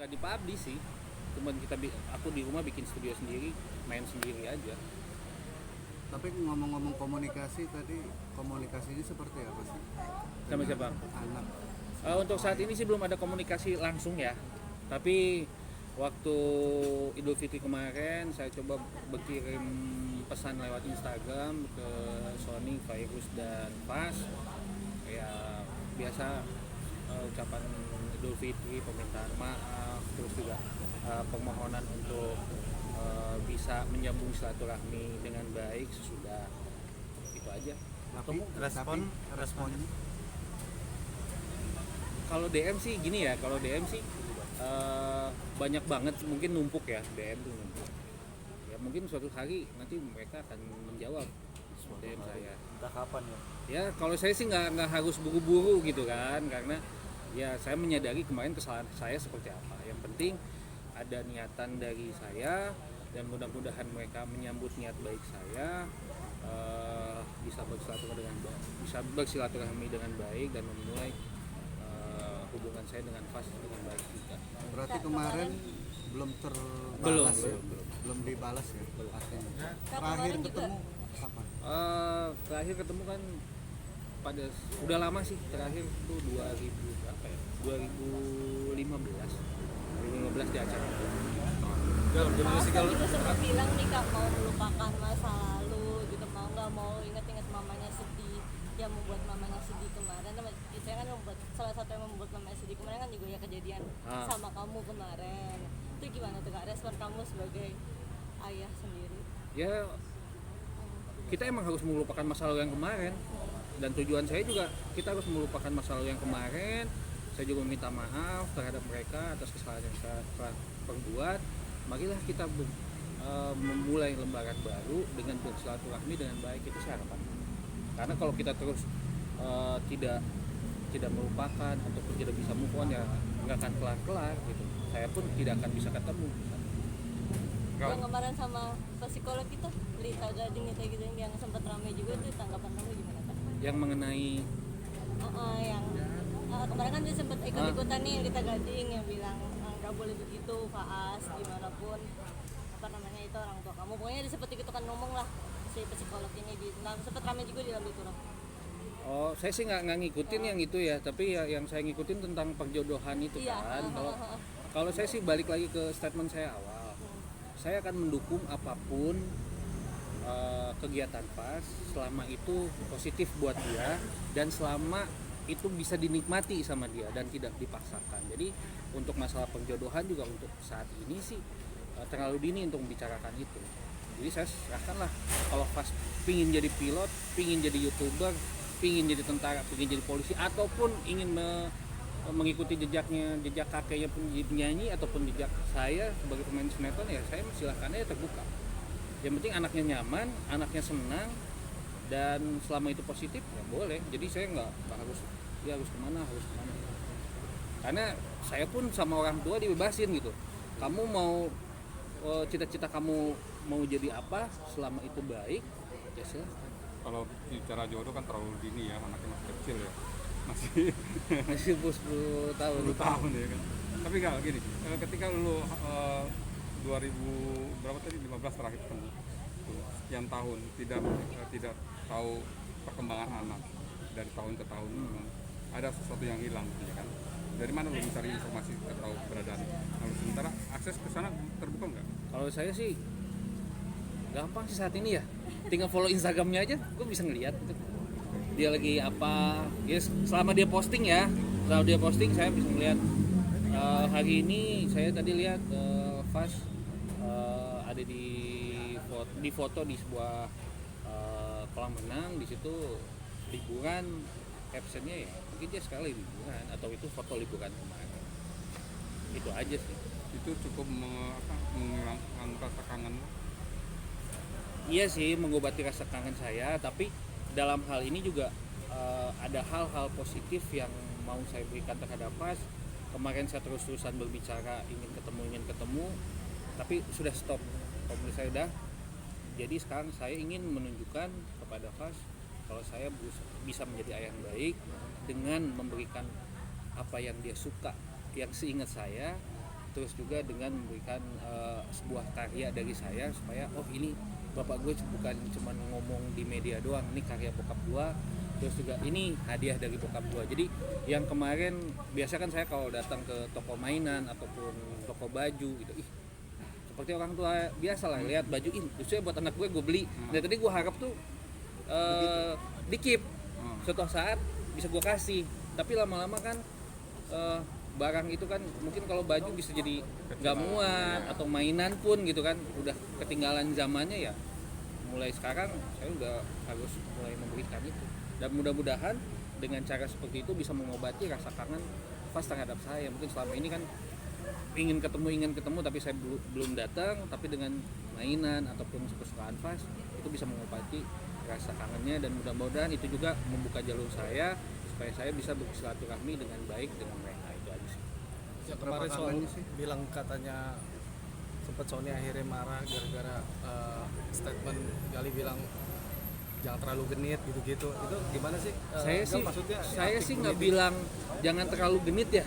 nggak dipublish sih, cuman aku di rumah bikin studio sendiri, main sendiri aja. Tapi ngomong-ngomong komunikasi tadi, komunikasinya seperti apa sih? Sama siapa? Anak. Untuk saat ini sih belum ada komunikasi langsung ya, tapi waktu Idul Fitri kemarin saya coba berkirim pesan lewat Instagram ke Sony, Virus dan Fas. Ya biasa ucapan Idul Fitri, permintaan maaf, terus juga permohonan untuk bisa menyambung silaturahmi dengan baik sesudah itu aja. Tapi responnya Kalau DM sih gini ya, kalau DM sih banyak banget, mungkin numpuk ya, DM tuh numpuk. Ya mungkin suatu hari nanti mereka akan menjawab DM saya. Entah kapan ya. Ya kalau saya sih nggak harus buru-buru gitu kan, karena ya saya menyadari kemarin kesalahan saya seperti apa. Yang penting ada niatan dari saya dan mudah-mudahan mereka menyambut niat baik saya, bisa bersilaturahmi dengan baik dan memulai hubungan saya dengan Fas dengan baik juga. berarti kemarin belum Belum, terbalas ya? belum. Belum dibalas ya? Artinya. Nah, Terakhir kemarin ketemu kapan? Terakhir ketemu kan pada udah lama sih, terakhir itu 2000 berapa ya? 2015 di acara itu. Mas kan juga sempat bilang nih Kak mau melupakan masa lalu gitu, nggak mau inget-inget mamanya sedih, yang membuat mamanya sedih kemarin. Saya kan salah satu yang membuat mamanya sedih kemarin kan juga ya kejadian sama kamu kemarin. Itu gimana tuh Kak respon kamu sebagai ayah sendiri? Ya kita emang harus melupakan masa lalu yang kemarin, dan tujuan saya juga kita harus melupakan masa lalu yang kemarin. Saya juga minta maaf terhadap mereka atas kesalahan yang saya perbuat. Marilah kita memulai lembaran baru dengan bersilaturahmi dengan baik, itu saya harapan. Karena kalau kita terus tidak melupakan ataupun tidak bisa move on, ya nggak akan kelar-kelar gitu. Saya pun tidak akan bisa ketemu. Yang kemarin sama psikolog itu Lita Gading kayak gitu yang sempat ramai juga, itu tanggapan kamu gimana Kak? Yang mengenai Yang kemarin kan dia sempat ikut-ikutan nih Lita Gading yang bilang nggak boleh begitu Faas, gimana pun apa namanya itu orang tua kamu, pokoknya dia sempat ikutan ngomong lah si psikolog ini sempat ramai juga di dalam itu lah. Saya sih nggak ngikutin yang itu ya, tapi ya yang saya ngikutin tentang perjodohan itu kan. Kalau saya sih balik lagi ke statement saya awal, saya akan mendukung apapun kegiatan Fas selama itu positif buat dia dan selama itu bisa dinikmati sama dia dan tidak dipaksakan. Jadi untuk masalah perjodohan juga untuk saat ini sih terlalu dini untuk membicarakan itu. Jadi saya serahkanlah, kalau Fas pingin jadi pilot, pingin jadi YouTuber, pingin jadi tentara, pingin jadi polisi, ataupun ingin mengikuti jejak kakeknya penyanyi ataupun jejak saya sebagai pemain sinetron, ya saya silahkan aja, terbuka. Yang penting anaknya nyaman, anaknya senang, dan selama itu positif ya boleh. Jadi saya nggak harus kemana. Karena saya pun sama orang tua dibebasin gitu. Kamu mau cita-cita kamu mau jadi apa, selama itu baik ya silahkan. Kalau bicara jodoh kan terlalu dini ya, anaknya masih kecil ya, masih 10 tahun ya kan. Tapi nggak gini, ketika lu 2015 terakhir ketemu, sekian tahun tidak tahu perkembangan anak dari tahun ke tahun, ada sesuatu yang hilang ya kan. Dari mana lu mencari informasi atau keberadaan? Kalau sementara akses ke sana terbuka nggak? Kalau saya sih gampang sih saat ini ya, tinggal follow Instagramnya aja, gue bisa ngeliat gitu. Dia lagi apa, ya selama dia posting saya bisa ngeliat. Hari ini saya tadi lihat Fas ada di foto di sebuah kolam renang, di situ liburan, captionnya ya mungkin dia sekali liburan atau itu foto liburan kemarin. Itu aja sih. Itu cukup menghilangkan rasa kangen. Iya sih, mengobati rasa kangen saya, tapi dalam hal ini juga ada hal-hal positif yang mau saya berikan terhadap Fas. Kemarin saya terus-terusan berbicara ingin ketemu, tapi sudah stop. Komunikasi saya udah. Jadi sekarang saya ingin menunjukkan kepada Fas kalau saya bisa menjadi ayah yang baik dengan memberikan apa yang dia suka, yang seingat saya, terus juga dengan memberikan sebuah karya dari saya supaya oh ini bapak gue bukan cuma ngomong di media doang, ini karya bokap gue, terus juga ini hadiah dari bokap gue. Jadi yang kemarin biasa kan saya kalau datang ke toko mainan ataupun toko baju gitu, seperti orang tua biasa lah lihat baju ini justru buat anak gue beli. Nah tadi gue harap tuh dikip suatu saat bisa gue kasih, tapi lama-lama kan barang itu kan mungkin kalau baju bisa jadi nggak muat atau mainan pun gitu kan udah ketinggalan zamannya ya. Mulai sekarang saya udah harus mulai memberikan itu, dan mudah-mudahan dengan cara seperti itu bisa mengobati rasa kangen Fas terhadap saya. Mungkin selama ini kan ingin ketemu tapi saya belum datang, tapi dengan mainan ataupun kesukaan Fas itu bisa mengobati rasa kangennya, dan mudah-mudahan itu juga membuka jalur saya supaya saya bisa bersilaturahmi dengan baik dengan mereka. Itu aja sih. Ya, kemarin soal bilang katanya sempat Sony akhirnya marah gara-gara statement Gali bilang jangan terlalu genit gitu-gitu. Itu gimana sih? Saya sih nggak bilang jangan terlalu genit ya.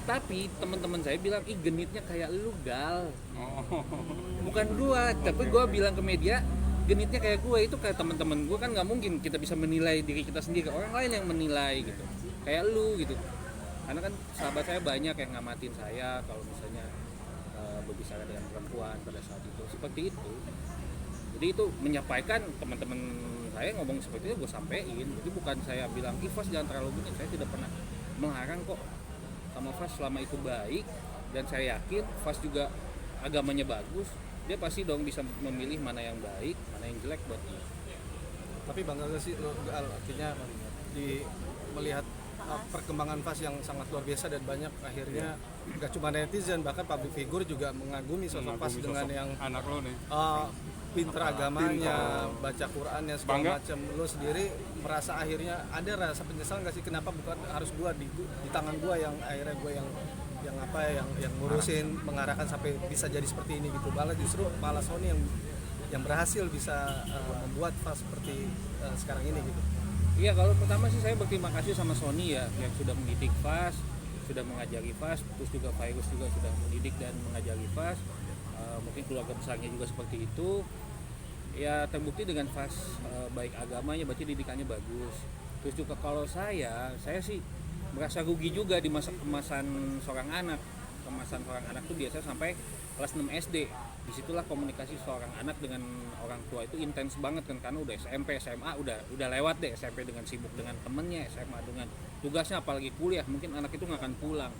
Tapi teman-teman saya bilang genitnya kayak lu Gal. Bukan gua, tapi gua bilang ke media genitnya kayak gue. Itu kayak teman-teman gue kan nggak mungkin kita bisa menilai diri kita sendiri, orang lain yang menilai gitu. Kayak lu gitu. Karena kan sahabat saya banyak yang ngamatin saya kalau misalnya berbicara dengan perempuan pada saat itu seperti itu. Jadi itu menyampaikan teman-teman saya ngomong seperti itu gue sampein. Jadi bukan saya bilang Fas jangan terlalu genit. Saya tidak pernah melarang kok sama Fas selama itu baik, dan saya yakin Fas juga agamanya bagus. Dia pasti dong bisa memilih mana yang baik, mana yang jelek buat dia. Tapi bangga gak sih lo Gal, artinya di melihat perkembangan Fas yang sangat luar biasa, dan banyak akhirnya gak cuma netizen, bahkan public figure juga mengagumi sosok Fas dengan yang anak lo nih. pinter agamanya, baca Qurannya segala macam. Lo sendiri merasa akhirnya ada rasa penyesalan gak sih, kenapa bukan harus gua di tangan gua yang akhirnya gua yang ngurusin, mengarahkan sampai bisa jadi seperti ini gitu. Malah Sony yang berhasil bisa membuat Fas seperti sekarang ini gitu. Iya, kalau pertama sih saya berterima kasih sama Sony ya yang sudah mendidik Fas, sudah mengajari Fas, terus juga Virus juga sudah mendidik dan mengajari Fas. Mungkin keluarga besarnya juga seperti itu. Ya terbukti dengan Fas baik agamanya, berarti didikannya bagus. Terus juga kalau saya sih merasa rugi juga di masa kemasan seorang anak. Kemasan seorang anak tuh biasa sampai kelas 6 SD. Disitulah komunikasi seorang anak dengan orang tua itu intens banget kan, karena udah SMP, SMA udah lewat deh. SMP dengan sibuk dengan temennya, SMA dengan tugasnya, apalagi kuliah, mungkin anak itu nggak akan pulang.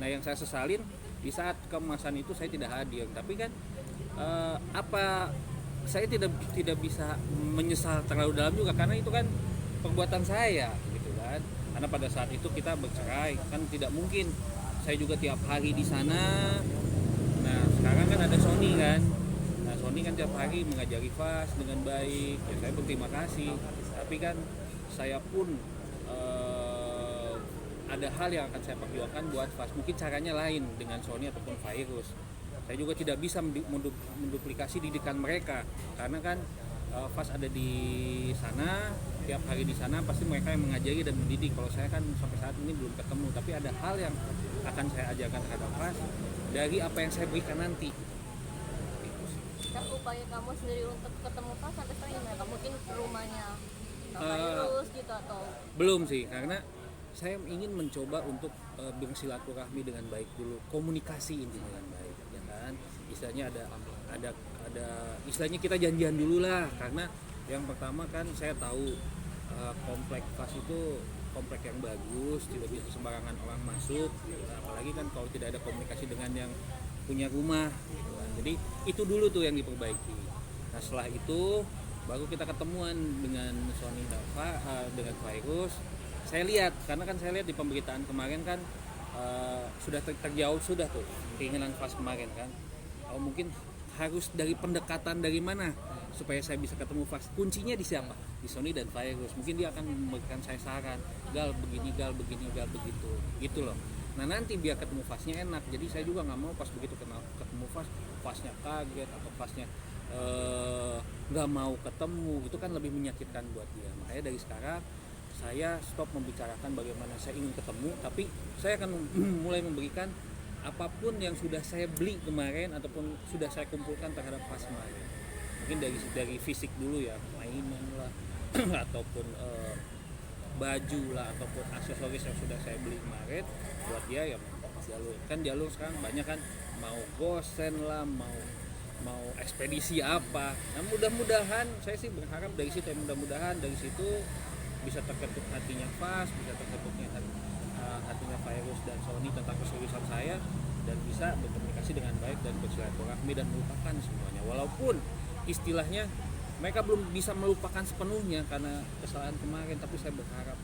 Nah yang saya sesalin di saat kemasan itu saya tidak hadir, tapi kan saya tidak bisa menyesal terlalu dalam juga, karena itu kan perbuatan saya gitu kan. Karena pada saat itu kita bercerai kan, tidak mungkin saya juga tiap hari di sana. Nah sekarang kan ada Sony kan, Sony kan tiap hari mengajari Fas dengan baik ya, saya berterima kasih. Tapi kan saya pun ada hal yang akan saya perjuangkan buat Fas, mungkin caranya lain dengan Sony ataupun Virus. Saya juga tidak bisa menduplikasi didikan mereka, karena kan Fas ada di sana, tiap hari di sana pasti mereka yang mengajari dan mendidik. Kalau saya kan sampai saat ini belum ketemu, tapi ada hal yang akan saya ajarkan terhadap Fas dari apa yang saya berikan nanti. Dan upaya kamu sendiri untuk ketemu Fas sampai sekarang gimana? Mungkin ke rumahnya Virus gitu atau? Belum sih, karena saya ingin mencoba untuk bersilaturahmi dengan baik dulu, komunikasi intinya dengan baik, ya kan? Istilahnya ada istilahnya kita janjian dulu lah, karena yang pertama kan saya tahu komplek Fas itu komplek yang bagus, tidak bisa sembarangan orang masuk, apalagi kan kalau tidak ada komunikasi dengan yang punya rumah gitu kan. Jadi itu dulu tuh yang diperbaiki. Nah setelah itu baru kita ketemuan dengan Sony dengan Virus. Saya lihat, karena kan saya lihat di pemberitaan kemarin kan sudah terjauh sudah tuh keinginan Fas kemarin kan. Mungkin harus dari pendekatan dari mana supaya saya bisa ketemu Fas. Kuncinya di siapa? Di Sony dan Virus. Mungkin dia akan memberikan saya saran, Gal begini, Gal begini, Gal begitu. Gitu loh. Nah nanti biar ketemu Fasnya enak. Jadi saya juga nggak mau pas begitu ketemu Fasnya kaget atau Fasnya nggak mau ketemu. Itu kan lebih menyakitkan buat dia. Makanya dari sekarang saya stop membicarakan bagaimana saya ingin ketemu, tapi saya akan mulai memberikan apapun yang sudah saya beli kemarin ataupun sudah saya kumpulkan terhadap Fas kemarin, mungkin dari fisik dulu ya, mainan lah ataupun baju lah ataupun aksesoris yang sudah saya beli kemarin buat dia ya, jalur sekarang banyak kan, mau gosen lah, mau ekspedisi apa. Nah mudah-mudahan saya sih berharap dari situ, mudah-mudahan dari situ bisa terketuk hatinya Fas, bisa terketuknya hatinya Virus dan Sony tentang keseriusan saya, dan bisa berkomunikasi dengan baik dan bersilaturahmi dan melupakan semuanya. Walaupun istilahnya mereka belum bisa melupakan sepenuhnya karena kesalahan kemarin, tapi saya berharap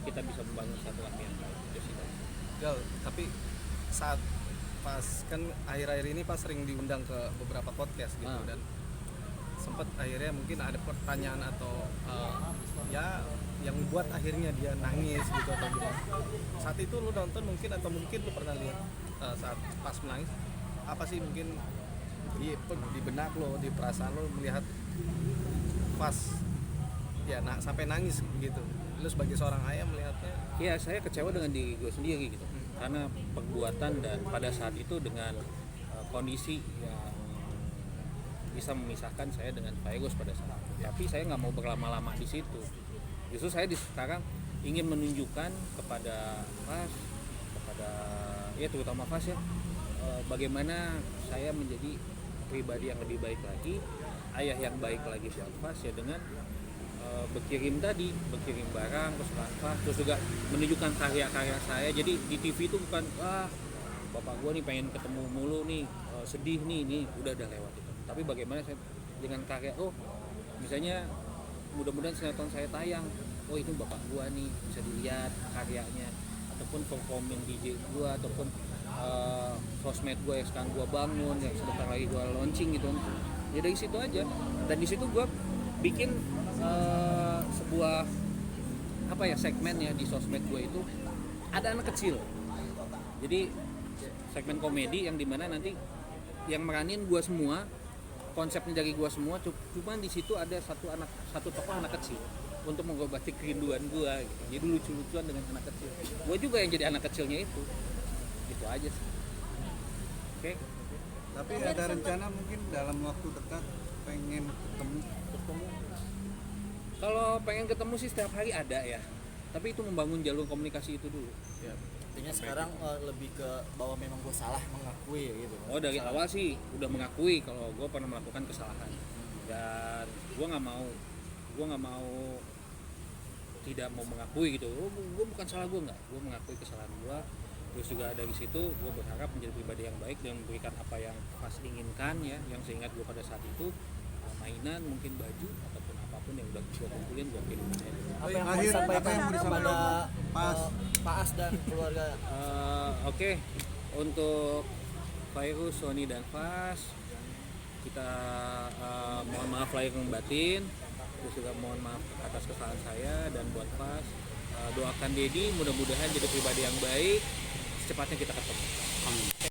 kita bisa membangun silaturahmi yang baik. Gal, tapi saat pas kan akhir-akhir ini pas sering diundang ke beberapa podcast gitu, dan sempat akhirnya mungkin ada pertanyaan atau ya yang buat akhirnya dia nangis gitu atau gimana. Saat itu lu nonton mungkin, atau mungkin lu pernah lihat saat pas menangis, apa sih mungkin di benak lo, di perasaan lo melihat pas ya sampai nangis gitu, lu sebagai seorang ayah melihatnya? Ya saya kecewa dengan diri gue sendiri gitu, karena perbuatan dan pada saat itu dengan kondisi yang bisa memisahkan saya dengan Virus pada saat itu. Tapi saya nggak mau berlama-lama di situ. Justru saya sekarang ingin menunjukkan kepada Fas, ya terutama Fas ya, bagaimana saya menjadi pribadi yang lebih baik lagi, ayah yang baik lagi buat Fas ya, dengan berkirim barang kesukaan Fas, terus juga menunjukkan karya-karya saya. Jadi di TV itu bukan bapak gua nih pengen ketemu mulu nih, sedih nih udah lewat itu. Tapi bagaimana saya dengan karya, misalnya mudah-mudahan sinetron saya tayang, itu bapak gua nih, bisa dilihat karyanya, ataupun performing DJ gua, ataupun sosmed gua yang sekarang gua bangun, yang sebentar lagi gua launching gitu. Ya dari situ aja. Dan di situ gua bikin sebuah segmen ya di sosmed gua itu ada anak kecil. Jadi segmen komedi yang dimana nanti yang meranin gua semua, konsepnya dari gua semua, cuma di situ ada satu tokoh anak kecil untuk mengobati kerinduan gua gitu. Jadi lucu-lucuan dengan anak kecil, gua juga yang jadi anak kecilnya itu aja sih. Oke. Tapi ada rencana mungkin dalam waktu dekat pengen ketemu? Kalau pengen ketemu sih setiap hari ada ya, tapi itu membangun jalur komunikasi itu dulu ya. Artinya sekarang lebih ke bahwa memang gue salah, mengakui gitu. Dari awal sih udah mengakui kalau gue pernah melakukan kesalahan, dan gue nggak mau tidak mau mengakui gitu. Gue bukan salah gue mengakui kesalahan gue. Terus juga dari situ gue berharap menjadi pribadi yang baik dan memberikan apa yang Fas inginkan ya, yang seingat gue pada saat itu, mainan, mungkin baju ataupun apapun yang udah gue kumpulin gue kirim. Apa yang mau disampaikan kepada Pak As dan keluarga? Oke. Untuk Virus, Sony dan Fas, kita mohon maaf lahir dan batin. Terus juga mohon maaf atas kesalahan saya, dan buat Fas, doakan Dedi mudah-mudahan jadi pribadi yang baik, secepatnya kita ketemu. Amin.